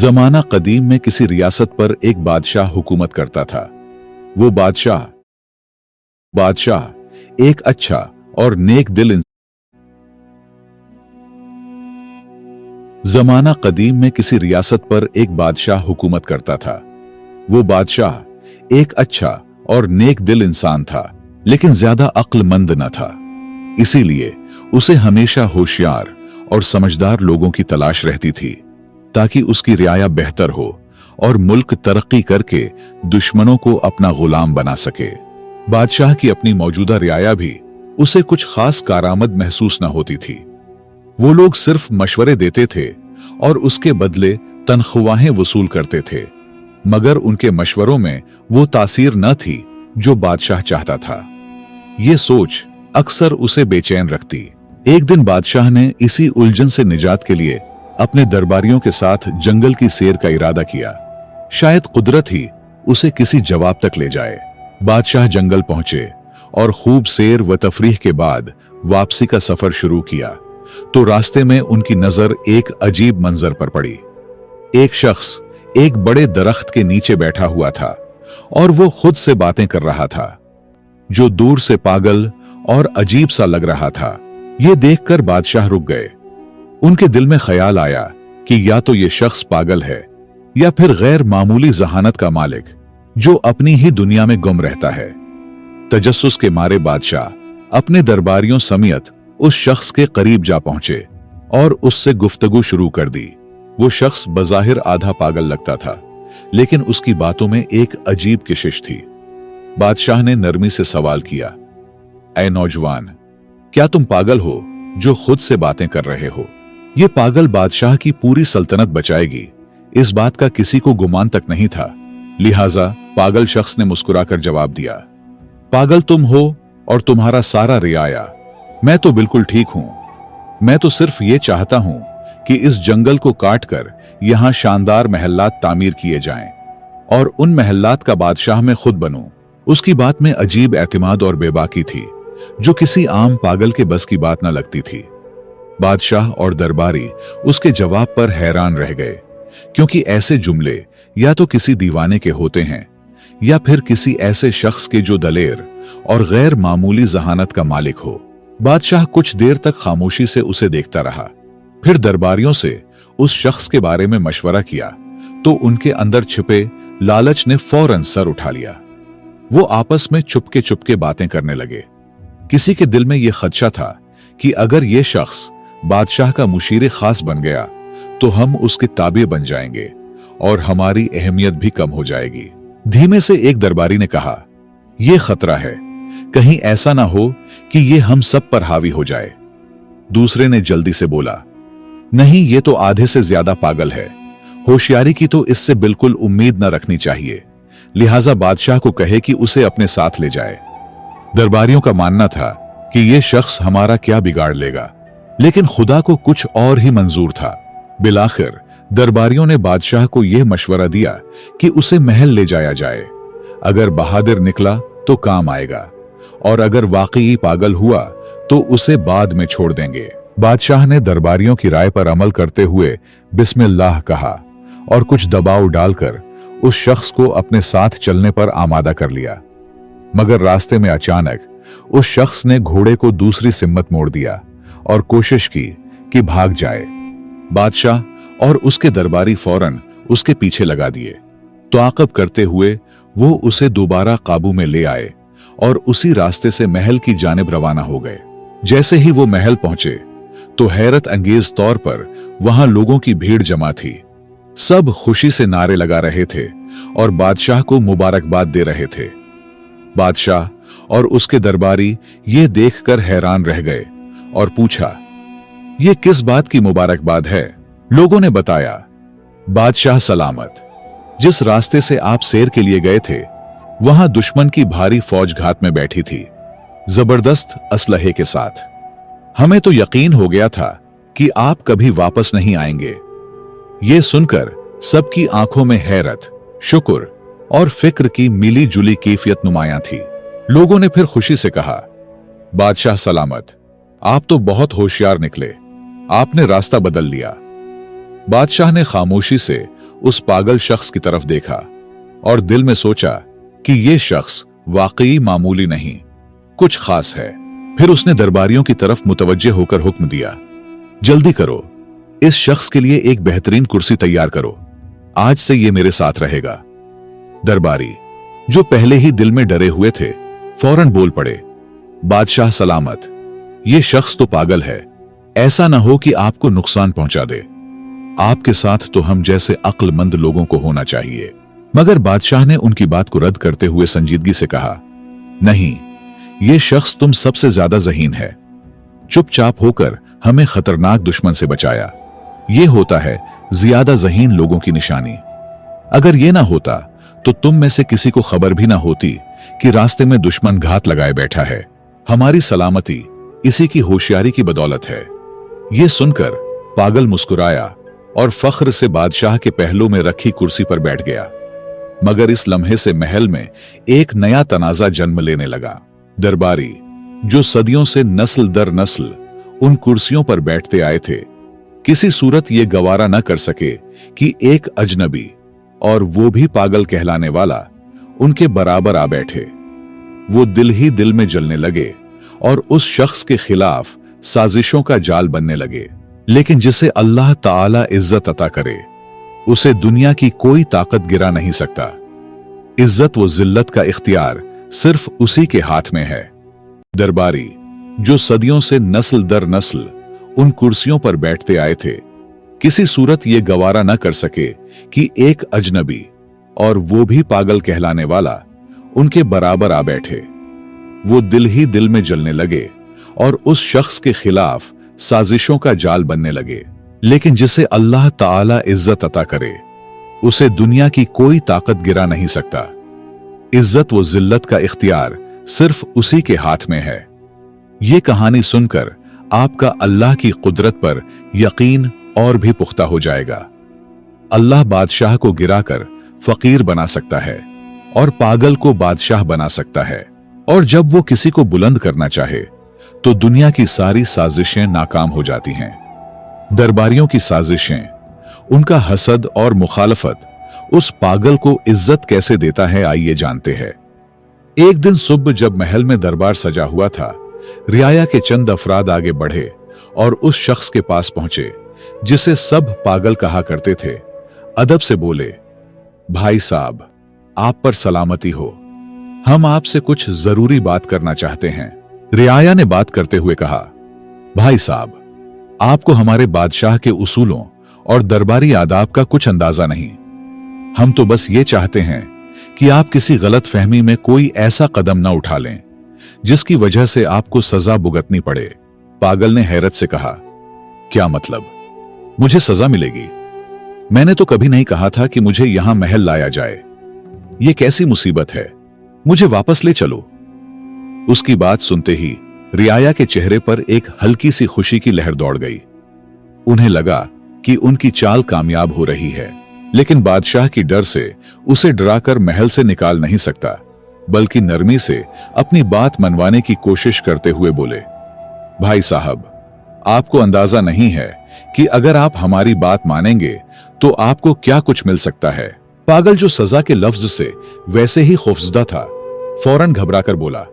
जमाना कदीम में किसी रियासत पर एक बादशाह हुकूमत करता था। वो बादशाह एक अच्छा और नेक दिल जमाना कदीम में किसी रियासत पर एक बादशाह हुकूमत करता था। वो बादशाह एक अच्छा और नेक दिल इंसान था, लेकिन ज्यादा अक्लमंद न था। इसीलिए उसे हमेशा होशियार और समझदार लोगों की तलाश रहती थी, ताकि उसकी रियाया बेहतर हो और मुल्क तरक्की करके दुश्मनों को अपना गुलाम बना सके। बादशाह की अपनी मौजूदा रियाया भी उसे कुछ खास कारामद महसूस न होती थी। वो लोग सिर्फ मशवरे देते थे और उसके बदले तनख्वाहें वसूल करते थे, मगर उनके मशवरों में वो तासीर न थी जो बादशाह चाहता था। ये सोच अक्सर उसे बेचैन रखती। एक दिन बादशाह ने इसी उलझन से निजात के लिए अपने दरबारियों के साथ जंगल की सैर का इरादा किया। शायद कुदरत ही उसे किसी जवाब तक ले जाए। बादशाह जंगल पहुंचे और खूब सैर व तफरीह के बाद वापसी का सफर शुरू किया, तो रास्ते में उनकी नजर एक अजीब मंजर पर पड़ी। एक शख्स एक बड़े दरख्त के नीचे बैठा हुआ था और वो खुद से बातें कर रहा था, जो दूर से पागल और अजीब सा लग रहा था। ये देखकर बादशाह रुक गए। उनके दिल में ख्याल आया कि या तो ये शख्स पागल है या फिर गैर मामूली जहानत का मालिक, जो अपनी ही दुनिया में गुम रहता है। तजस्सुस के मारे बादशाह अपने दरबारियों समेत उस शख्स के करीब जा पहुंचे और उससे गुफ्तगू शुरू कर दी। वो शख्स बज़ाहिर आधा पागल लगता था, लेकिन उसकी बातों में एक अजीब कशिश थी। बादशाह ने नरमी से सवाल किया, ऐ नौजवान, क्या तुम पागल हो जो खुद से बातें कर रहे हो? ये पागल बादशाह की पूरी सल्तनत बचाएगी, इस बात का किसी को गुमान तक नहीं था। लिहाजा पागल शख्स ने मुस्कुराकर जवाब दिया, पागल तुम हो और तुम्हारा सारा रियाया। मैं तो बिल्कुल ठीक हूं। मैं तो सिर्फ ये चाहता हूं कि इस जंगल को काटकर यहां शानदार महल्लात तामीर किए जाएं और उन महल्लात का बादशाह मैं खुद बनूं। उसकी बात में अजीब एतमाद और बेबाकी थी, जो किसी आम पागल के बस की बात न लगती थी। बादशाह और दरबारी उसके जवाब पर हैरान रह गए, क्योंकि ऐसे जुमले या तो किसी दीवाने के होते हैं या फिर किसी ऐसे शख्स के जो दलेर और गैर मामूली जहानत का मालिक हो। बादशाह कुछ देर तक खामोशी से उसे देखता रहा, फिर दरबारियों से उस शख्स के बारे में मशवरा किया, तो उनके अंदर छिपे लालच ने फौरन सर उठा लिया। वो आपस में चुपके चुपके बातें करने लगे। किसी के दिल में यह खदशा था कि अगर यह शख्स बादशाह का मुशीर खास बन गया तो हम उसके ताबे बन जाएंगे और हमारी अहमियत भी कम हो जाएगी। धीमे से एक दरबारी ने कहा, यह खतरा है, कहीं ऐसा ना हो कि यह हम सब पर हावी हो जाए। दूसरे ने जल्दी से बोला, नहीं, ये तो आधे से ज्यादा पागल है। होशियारी की तो इससे बिल्कुल उम्मीद न रखनी चाहिए, लिहाजा बादशाह को कहे कि उसे अपने साथ ले जाए। दरबारियों का मानना था कि यह शख्स हमारा क्या बिगाड़ लेगा, लेकिन खुदा को कुछ और ही मंजूर था। बिलाखिर दरबारियों ने बादशाह को यह मशवरा दिया कि उसे महल ले जाया जाए। अगर बहादुर निकला तो काम आएगा, और अगर वाकई पागल हुआ तो उसे बाद में छोड़ देंगे। बादशाह ने दरबारियों की राय पर अमल करते हुए बिस्मिल्लाह कहा और कुछ दबाव डालकर उस शख्स को अपने साथ चलने पर आमादा कर लिया। मगर रास्ते में अचानक उस शख्स ने घोड़े को दूसरी सिम्मत मोड़ दिया और कोशिश की कि भाग जाए। बादशाह और उसके दरबारी फौरन उसके पीछे लगा दिए। ताक़ब करते हुए वो उसे दोबारा काबू में ले आए और उसी रास्ते से महल की जानिब रवाना हो गए। जैसे ही वो महल पहुंचे तो हैरत अंगेज तौर पर वहां लोगों की भीड़ जमा थी। सब खुशी से नारे लगा रहे थे और बादशाह को मुबारकबाद दे रहे थे। बादशाह और उसके दरबारी ये देखकर हैरान रह गए और पूछा, ये किस बात की मुबारकबाद है? लोगों ने बताया, बादशाह सलामत, जिस रास्ते से आप सैर के लिए गए थे वहां दुश्मन की भारी फौज घात में बैठी थी, जबरदस्त असलहे के साथ। हमें तो यकीन हो गया था कि आप कभी वापस नहीं आएंगे। यह सुनकर सबकी आंखों में हैरत, शुक्र और फिक्र की मिली जुली कैफियत नुमायां थी। लोगों ने फिर खुशी से कहा, बादशाह सलामत, आप तो बहुत होशियार निकले, आपने रास्ता बदल लिया। बादशाह ने खामोशी से उस पागल शख्स की तरफ देखा और दिल में सोचा कि यह शख्स वाकई मामूली नहीं, कुछ खास है। फिर उसने दरबारियों की तरफ मुतवज्जे होकर हुक्म दिया, जल्दी करो, इस शख्स के लिए एक बेहतरीन कुर्सी तैयार करो, आज से ये मेरे साथ रहेगा। दरबारी, जो पहले ही दिल में डरे हुए थे, फौरन बोल पड़े, बादशाह सलामत, ये शख्स तो पागल है, ऐसा ना हो कि आपको नुकसान पहुंचा दे। आपके साथ तो हम जैसे अक्लमंद लोगों को होना चाहिए। मगर बादशाह ने उनकी बात को रद्द करते हुए संजीदगी से कहा, नहीं, यह शख्स तुम सबसे ज्यादा ज़हीन है। चुपचाप होकर हमें खतरनाक दुश्मन से बचाया। यह होता है ज्यादा ज़हीन लोगों की निशानी। अगर यह ना होता तो तुम में से किसी को खबर भी ना होती कि रास्ते में दुश्मन घात लगाए बैठा है। हमारी सलामती इसी की होशियारी की बदौलत है। यह सुनकर पागल मुस्कुराया और फख्र से बादशाह के पहलू में रखी कुर्सी पर बैठ गया। मगर इस लम्हे से महल में एक नया तनाजा जन्म लेने लगा। दरबारी, जो सदियों से नस्ल दर नस्ल उन कुर्सियों पर बैठते आए थे, किसी सूरत ये गवारा न कर सके कि एक अजनबी, और वो भी पागल कहलाने वाला, उनके बराबर आ बैठे। वो दिल ही दिल में जलने लगे और उस शख्स के खिलाफ साजिशों का जाल बनने लगे। लेकिन जिसे अल्लाह ताला इज्जत अता करे, उसे दुनिया की कोई ताकत गिरा नहीं सकता। इज्जत व जिल्लत का इख्तियार सिर्फ उसी के हाथ में है। दरबारी, जो सदियों से नस्ल दर नस्ल उन कुर्सियों पर बैठते आए थे, किसी सूरत ये गवारा न कर सके कि एक अजनबी, और वो भी पागल कहलाने वाला, उनके बराबर आ बैठे। वो दिल ही दिल में जलने लगे और उस शख्स के खिलाफ साजिशों का जाल बनने लगे। लेकिन जिसे अल्लाह ताला इज्जत अता करे, उसे दुनिया की कोई ताकत गिरा नहीं सकता। इज्जत व जिल्लत का इख्तियार सिर्फ उसी के हाथ में है। ये कहानी सुनकर आपका अल्लाह की कुदरत पर यकीन और भी पुख्ता हो जाएगा। अल्लाह बादशाह को गिराकर फकीर बना सकता है और पागल को बादशाह बना सकता है। और जब वो किसी को बुलंद करना चाहे तो दुनिया की सारी साजिशें नाकाम हो जाती हैं। दरबारियों की साजिशें, उनका हसद और मुखालफत उस पागल को इज्जत कैसे देता है, आइए जानते हैं। एक दिन सुबह जब महल में दरबार सजा हुआ था, रियाया के चंद अफराद आगे बढ़े और उस शख्स के पास पहुंचे जिसे सब पागल कहा करते थे। अदब से बोले, भाई साहब, आप पर सलामती हो, हम आपसे कुछ जरूरी बात करना चाहते हैं। रियाया ने बात करते हुए कहा, भाई साहब, आपको हमारे बादशाह के उसूलों और दरबारी आदाब का कुछ अंदाजा नहीं। हम तो बस ये चाहते हैं कि आप किसी गलत फहमी में कोई ऐसा कदम न उठा लें जिसकी वजह से आपको सजा भुगतनी पड़े। पागल ने हैरत से कहा, क्या मतलब, मुझे सजा मिलेगी? मैंने तो कभी नहीं कहा था कि मुझे यहां महल लाया जाए। यह कैसी मुसीबत है, मुझे वापस ले चलो। उसकी बात सुनते ही रियाया के चेहरे पर एक हल्की सी खुशी की लहर दौड़ गई। उन्हें लगा कि उनकी चाल कामयाब हो रही है, लेकिन बादशाह की डर से उसे डराकर महल से निकाल नहीं सकता, बल्कि नरमी से अपनी बात मनवाने की कोशिश करते हुए बोले, भाई साहब, आपको अंदाजा नहीं है कि अगर आप हमारी बात मानेंगे तो आपको क्या कुछ मिल सकता है। पागल, जो सजा के लफ्ज से वैसे ही खौफजदा था, फौरन घबराकर बोला,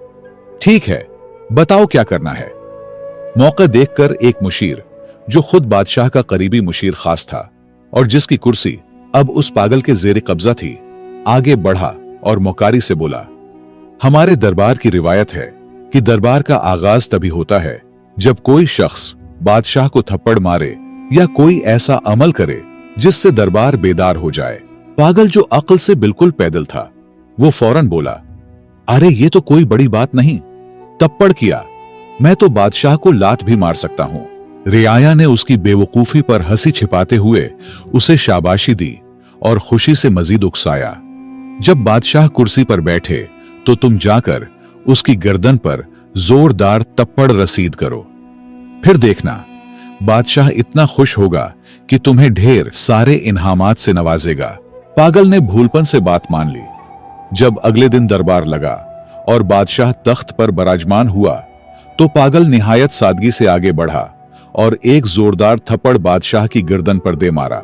ठीक है, बताओ क्या करना है। मौका देखकर एक मुशीर, जो खुद बादशाह का करीबी मुशीर खास था और जिसकी कुर्सी अब उस पागल के जेर कब्जा थी, आगे बढ़ा और मुकारी से बोला, हमारे दरबार की रिवायत है कि दरबार का आगाज तभी होता है जब कोई शख्स बादशाह को थप्पड़ मारे या कोई ऐसा अमल करे जिससे दरबार बेदार हो जाए। पागल, जो अक्ल से बिल्कुल पैदल था, वो फौरन बोला, अरे ये तो कोई बड़ी बात नहीं, थप्पड़ किया, मैं तो बादशाह को लात भी मार सकता हूं। रियाया ने उसकी बेवकूफी पर हंसी छिपाते हुए उसे शाबाशी दी और खुशी से मजीद उकसाया। जब बादशाह कुर्सी पर बैठे तो तुम जाकर उसकी गर्दन पर जोरदार थप्पड़ रसीद करो, फिर देखना बादशाह इतना खुश होगा कि तुम्हें ढेर सारे इनामात से नवाजेगा। पागल ने भूलपन से बात मान ली। जब अगले दिन दरबार लगा और बादशाह तख्त पर बराजमान हुआ तो पागल निहायत सादगी से आगे बढ़ा और एक जोरदार थप्पड़ बादशाह की गर्दन पर दे मारा।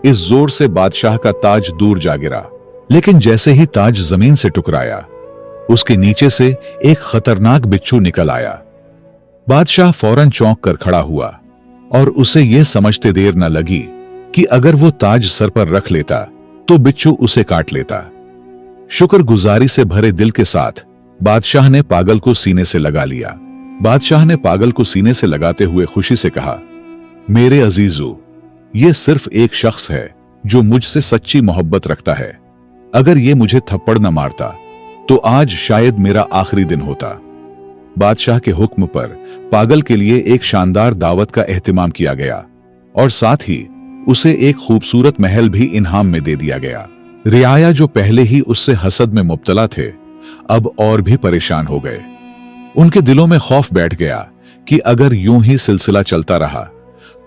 इस जोर से बादशाह का ताज दूर जा गिरा। लेकिन जैसे ही ताज जमीन से टकराया, उसके नीचे से एक खतरनाक बिच्छू निकल आया। बादशाह फौरन चौंक कर खड़ा हुआ और उसे यह समझते देर न लगी कि अगर वो ताज सर पर रख लेता तो बिच्छू उसे काट लेता। शुक्रगुजारी से भरे दिल के साथ बादशाह ने पागल को सीने से लगा लिया। बादशाह ने पागल को सीने से लगाते हुए खुशी से कहा, मेरे अजीजों, ये सिर्फ एक शख्स है जो मुझसे सच्ची मोहब्बत रखता है। अगर ये मुझे थप्पड़ न मारता तो आज शायद मेरा आखिरी दिन होता। बादशाह के हुक्म पर पागल के लिए एक शानदार दावत का एहतिमाम किया गया और साथ ही उसे एक खूबसूरत महल भी इनाम में दे दिया गया। रियाया, जो पहले ही उससे हसद में मुब्तला थे, अब और भी परेशान हो गए। उनके दिलों में खौफ बैठ गया कि अगर यूं ही सिलसिला चलता रहा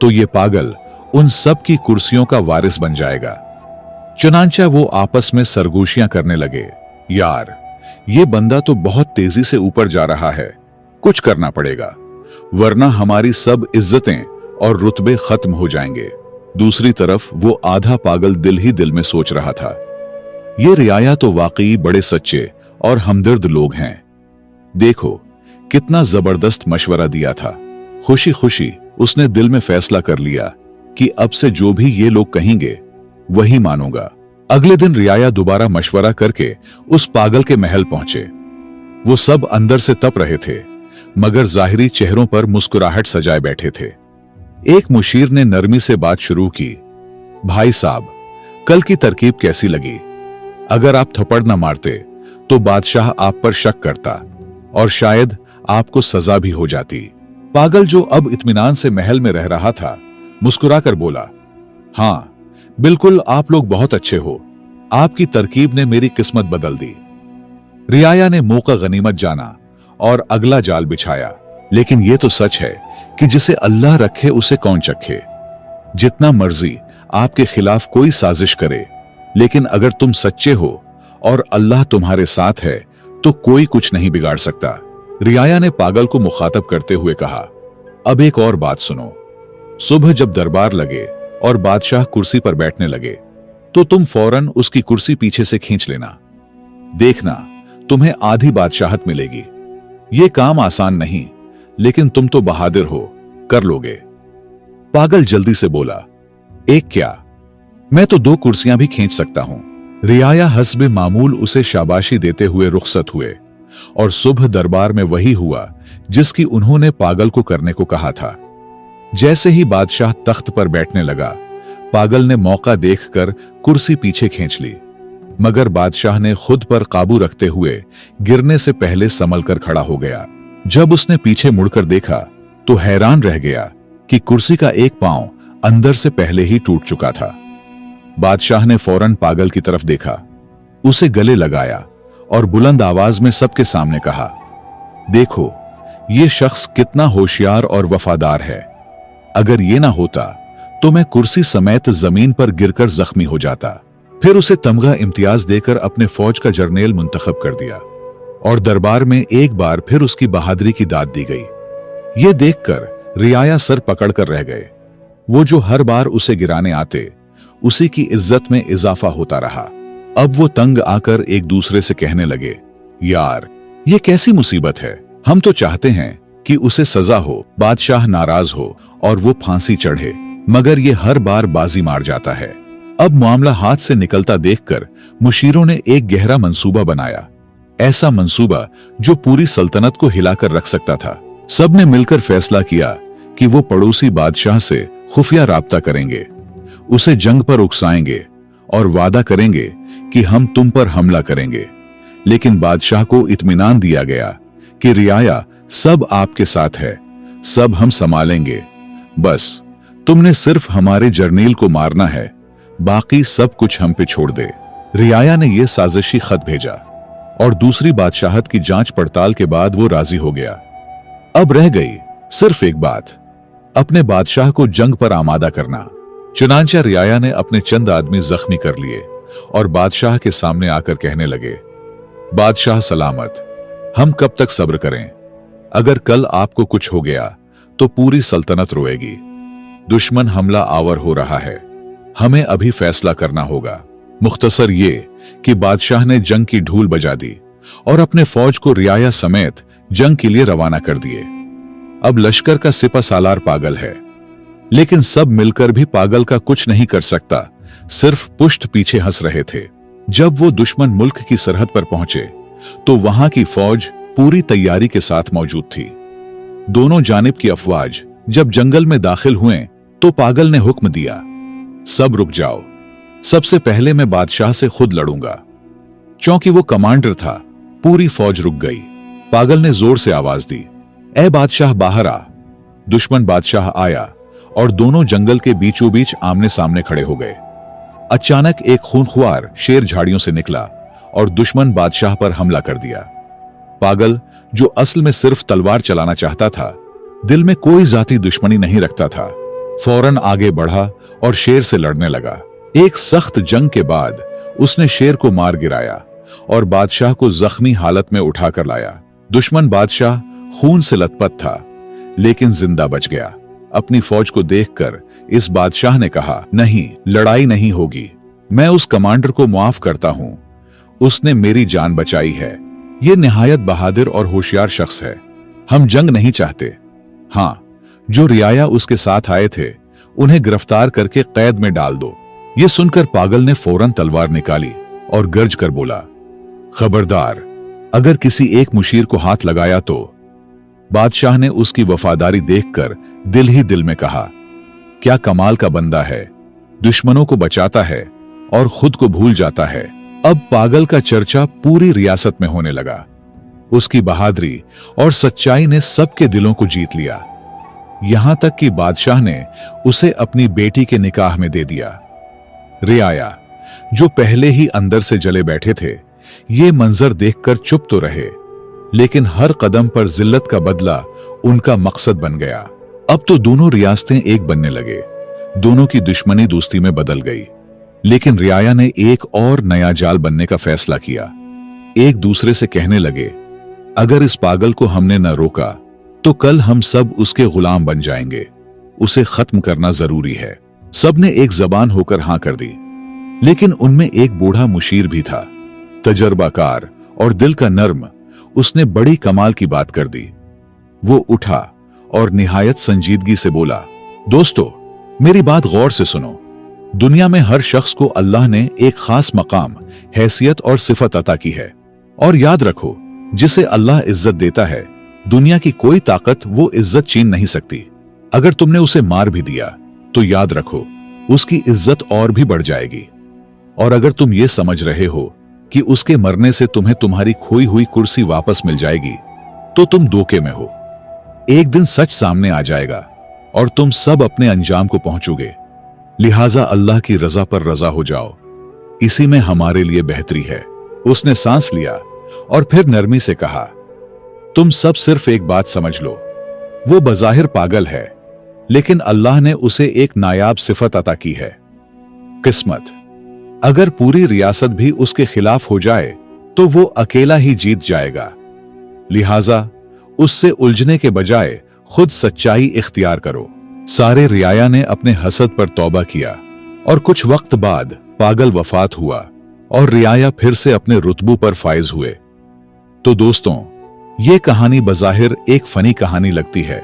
तो ये पागल उन सब की कुर्सियों का वारिस बन जाएगा। चुनांचा वो आपस में सरगोशियां करने लगे, यार, ये बंदा तो बहुत तेजी से ऊपर जा रहा है, कुछ करना पड़ेगा वरना हमारी सब इज्जतें और रुतबे खत्म हो जाएंगे। दूसरी तरफ वो आधा पागल दिल ही दिल में सोच रहा था, ये रियाया तो वाकई बड़े सच्चे और हमदर्द लोग हैं। देखो कितना जबरदस्त मशवरा दिया था। खुशी खुशी उसने दिल में फैसला कर लिया कि अब से जो भी ये लोग कहेंगे वही मानूंगा। अगले दिन रियाया दोबारा मशवरा करके उस पागल के महल पहुंचे। वो सब अंदर से तप रहे थे मगर जाहिरी चेहरों पर मुस्कुराहट सजाए बैठे थे। एक मुशीर ने नरमी से बात शुरू की, भाई साहब, कल की तरकीब कैसी लगी? अगर आप थप्पड़ न मारते तो बादशाह आप पर शक करता और शायद आपको सजा भी हो जाती। पागल, जो अब इत्मीनान से महल में रह रहा था, मुस्कुराकर बोला, हाँ बिल्कुल, आप लोग बहुत अच्छे हो, आपकी तरकीब ने मेरी किस्मत बदल दी। रियाया ने मौका गनीमत जाना और अगला जाल बिछाया। लेकिन यह तो सच है कि जिसे अल्लाह रखे उसे कौन चखे। जितना मर्जी आपके खिलाफ कोई साजिश करे, लेकिन अगर तुम सच्चे हो और अल्लाह तुम्हारे साथ है तो कोई कुछ नहीं बिगाड़ सकता। रियाया ने पागल को मुखातब करते हुए कहा, अब एक और बात सुनो। सुबह जब दरबार लगे और बादशाह कुर्सी पर बैठने लगे तो तुम फौरन उसकी कुर्सी पीछे से खींच लेना। देखना, तुम्हें आधी बादशाहत मिलेगी। यह काम आसान नहीं, लेकिन तुम तो बहादुर हो, कर लोगे। पागल जल्दी से बोला, एक क्या, मैं तो 2 कुर्सियां भी खींच सकता हूं। रियाया हस्बे मामूल उसे शाबाशी देते हुए रुखसत हुए और सुबह दरबार में वही हुआ जिसकी उन्होंने पागल को करने को कहा था। जैसे ही बादशाह तख्त पर बैठने लगा, पागल ने मौका देखकर कुर्सी पीछे खींच ली, मगर बादशाह ने खुद पर काबू रखते हुए गिरने से पहले संभल कर खड़ा हो गया। जब उसने पीछे मुड़कर देखा तो हैरान रह गया कि कुर्सी का एक पांव अंदर से पहले ही टूट चुका था। बादशाह ने फौरन पागल की तरफ देखा, उसे गले लगाया और बुलंद आवाज में सबके सामने कहा, देखो ये शख्स कितना होशियार और वफादार है। अगर ये ना होता तो मैं कुर्सी समेत जमीन पर गिरकर जख्मी हो जाता। फिर उसे तमगा इम्तियाज देकर अपने फौज का जर्नेल मुंतखब कर दिया और दरबार में एक बार फिर उसकी बहादुरी की दाद दी गई। यह देखकर रियाया सर पकड़कर रह गए। वो जो हर बार उसे गिराने आते, उसी की इज्जत में इजाफा होता रहा। अब वो तंग आकर एक दूसरे से कहने लगे, यार ये कैसी मुसीबत है। हम तो चाहते हैं कि उसे सजा हो, बादशाह नाराज हो और वो फांसी चढ़े, मगर ये हर बार बाजी मार जाता है। अब मामला हाथ से निकलता देखकर मुशीरों ने एक गहरा मंसूबा बनाया, ऐसा मंसूबा जो पूरी सल्तनत को हिलाकर रख सकता था। सबने मिलकर फैसला किया कि वो पड़ोसी बादशाह से खुफिया राब्ता करेंगे, उसे जंग पर उकसाएंगे और वादा करेंगे कि हम तुम पर हमला करेंगे। लेकिन बादशाह को इत्मीनान दिया गया कि रियाया सब आपके साथ है, सब हम संभालेंगे, बस तुमने सिर्फ हमारे जर्नेल को मारना है, बाकी सब कुछ हम पे छोड़ दे। रियाया ने यह साजिशी खत भेजा और दूसरी बादशाहत की जांच पड़ताल के बाद वो राजी हो गया। अब रह गई सिर्फ एक बात, अपने बादशाह को जंग पर आमादा करना। चुनांचा रियाया ने अपने चंद आदमी जख्मी कर लिए और बादशाह के सामने आकर कहने लगे, बादशाह सलामत, हम कब तक सब्र करें? अगर कल आपको कुछ हो गया तो पूरी सल्तनत रोएगी। दुश्मन हमला आवर हो रहा है, हमें अभी फैसला करना होगा। मुख्तसर ये कि बादशाह ने जंग की ढूल बजा दी और अपने फौज को रियाया समेत जंग के लिए रवाना कर दिए। अब लश्कर का सिपा सालार पागल है, लेकिन सब मिलकर भी पागल का कुछ नहीं कर सकता, सिर्फ पुष्ट पीछे हंस रहे थे। जब वो दुश्मन मुल्क की सरहद पर पहुंचे तो वहां की फौज पूरी तैयारी के साथ मौजूद थी। दोनों जानिब की अफवाज जब जंगल में दाखिल हुए तो पागल ने हुक्म दिया, सब रुक जाओ, सबसे पहले मैं बादशाह से खुद लड़ूंगा। क्योंकि वो कमांडर था, पूरी फौज रुक गई। पागल ने जोर से आवाज दी, ए बादशाह बाहर आ। दुश्मन बादशाह आया और दोनों जंगल के बीचों बीच आमने सामने खड़े हो गए। अचानक एक खूंखार शेर झाड़ियों से निकला और दुश्मन बादशाह पर हमला कर दिया। पागल, जो असल में सिर्फ तलवार चलाना चाहता था, दिल में कोई जाती दुश्मनी नहीं रखता था, फौरन आगे बढ़ा और शेर से लड़ने लगा। एक सख्त जंग के बाद उसने शेर को मार गिराया और बादशाह को जख्मी हालत में उठाकर लाया। दुश्मन बादशाह खून से लथपथ था, लेकिन जिंदा बच गया। अपनी फौज को देखकर इस बादशाह ने कहा, नहीं, लड़ाई नहीं होगी, मैं उस कमांडर को माफ करता हूं, उसने मेरी जान बचाई है। यह निहायत बहादुर और होशियार शख्स है। हम जंग नहीं चाहते। हां, जो रियाया उसके साथ आए थे उन्हें गिरफ्तार करके कैद में डाल दो। यह सुनकर पागल ने फौरन तलवार निकाली और गर्ज कर बोला, खबरदार, अगर किसी एक मुशीर को हाथ लगाया तो। बादशाह ने उसकी वफादारी देखकर दिल ही दिल में कहा, क्या कमाल का बंदा है, दुश्मनों को बचाता है और खुद को भूल जाता है। अब पागल का चर्चा पूरी रियासत में होने लगा। उसकी बहादुरी और सच्चाई ने सबके दिलों को जीत लिया, यहां तक कि बादशाह ने उसे अपनी बेटी के निकाह में दे दिया। रियाया, जो पहले ही अंदर से जले बैठे थे, ये मंजर देखकर चुप तो रहे, लेकिन हर कदम पर जिल्लत का बदला उनका मकसद बन गया। अब तो दोनों रियासतें एक बनने लगे, दोनों की दुश्मनी दोस्ती में बदल गई। लेकिन रियाया ने एक और नया जाल बनने का फैसला किया। एक दूसरे से कहने लगे, अगर इस पागल को हमने न रोका तो कल हम सब उसके गुलाम बन जाएंगे, उसे खत्म करना जरूरी है। सबने एक जबान होकर हां कर दी, लेकिन उनमें एक बूढ़ा मुशीर भी था, तजर्बाकार और दिल का नर्म। उसने बड़ी कमाल की बात कर दी। वो उठा और निहायत संजीदगी से बोला, दोस्तों, मेरी बात गौर से सुनो। दुनिया में हर शख्स को अल्लाह ने एक खास मकाम, हैसियत और सिफत अता की है, और याद रखो, जिसे अल्लाह इज्जत देता है, दुनिया की कोई ताकत वो इज्जत छीन नहीं सकती। अगर तुमने उसे मार भी दिया तो याद रखो, उसकी इज्जत और भी बढ़ जाएगी। और अगर तुम ये समझ रहे हो कि उसके मरने से तुम्हें तुम्हारी खोई हुई कुर्सी वापस मिल जाएगी, तो तुम धोखे में हो। एक दिन सच सामने आ जाएगा और तुम सब अपने अंजाम को पहुंचोगे। लिहाजा अल्लाह की रजा पर रजा हो जाओ, इसी में हमारे लिए बेहतरी है। उसने सांस लिया और फिर नरमी से कहा, तुम सब सिर्फ एक बात समझ लो, वो बज़ाहिर पागल है, लेकिन अल्लाह ने उसे एक नायाब सिफत अता की है, किस्मत। अगर पूरी रियासत भी उसके खिलाफ हो जाए तो वो अकेला ही जीत जाएगा। लिहाजा उससे उलझने के बजाय खुद सच्चाई इख्तियार करो। सारे रियाया ने अपने हसद पर तौबा किया और कुछ वक्त बाद पागल वफात हुआ और रियाया फिर से अपने रुतबों पर फायज हुए। तो दोस्तों, ये कहानी बज़ाहिर एक फनी कहानी लगती है,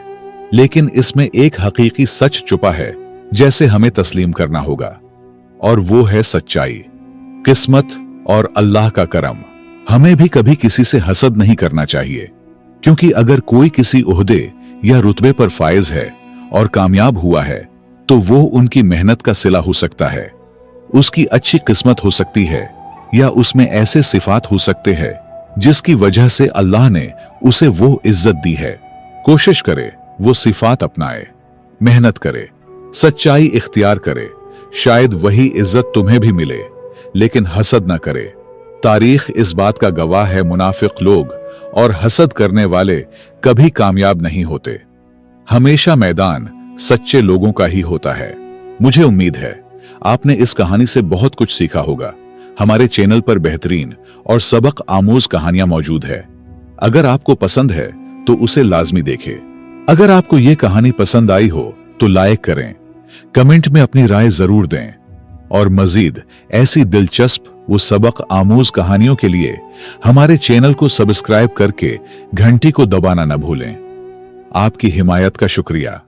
लेकिन इसमें एक हकीकी सच छुपा है जैसे हमें तस्लीम करना होगा, और वो है सच्चाई, किस्मत और अल्लाह का करम। हमें भी कभी किसी से हसद नहीं करना चाहिए, क्योंकि अगर कोई किसी ओहदे या रुतबे पर फायज है और कामयाब हुआ है तो वो उनकी मेहनत का सिला हो सकता है, उसकी अच्छी किस्मत हो सकती है, या उसमें ऐसे सिफात हो सकते हैं जिसकी वजह से अल्लाह ने उसे वो इज्जत दी है। कोशिश करे वो सिफात अपनाए, मेहनत करे, सच्चाई इख्तियार करे, शायद वही इज्जत तुम्हें भी मिले, लेकिन हसद न करे। तारीख इस बात का गवाह है, मुनाफिक लोग और हसद करने वाले कभी कामयाब नहीं होते। हमेशा मैदान सच्चे लोगों का ही होता है। मुझे उम्मीद है आपने इस कहानी से बहुत कुछ सीखा होगा। हमारे चैनल पर बेहतरीन और सबक आमोज कहानियां मौजूद है। अगर आपको पसंद है तो उसे लाजमी देखें। अगर आपको यह कहानी पसंद आई हो तो लाइक करें, कमेंट में अपनी राय जरूर दें और मजीद ऐसी दिलचस्प व सबक आमूज कहानियों के लिए हमारे चैनल को सब्सक्राइब करके घंटी को दबाना न भूलें। आपकी हिमायत का शुक्रिया।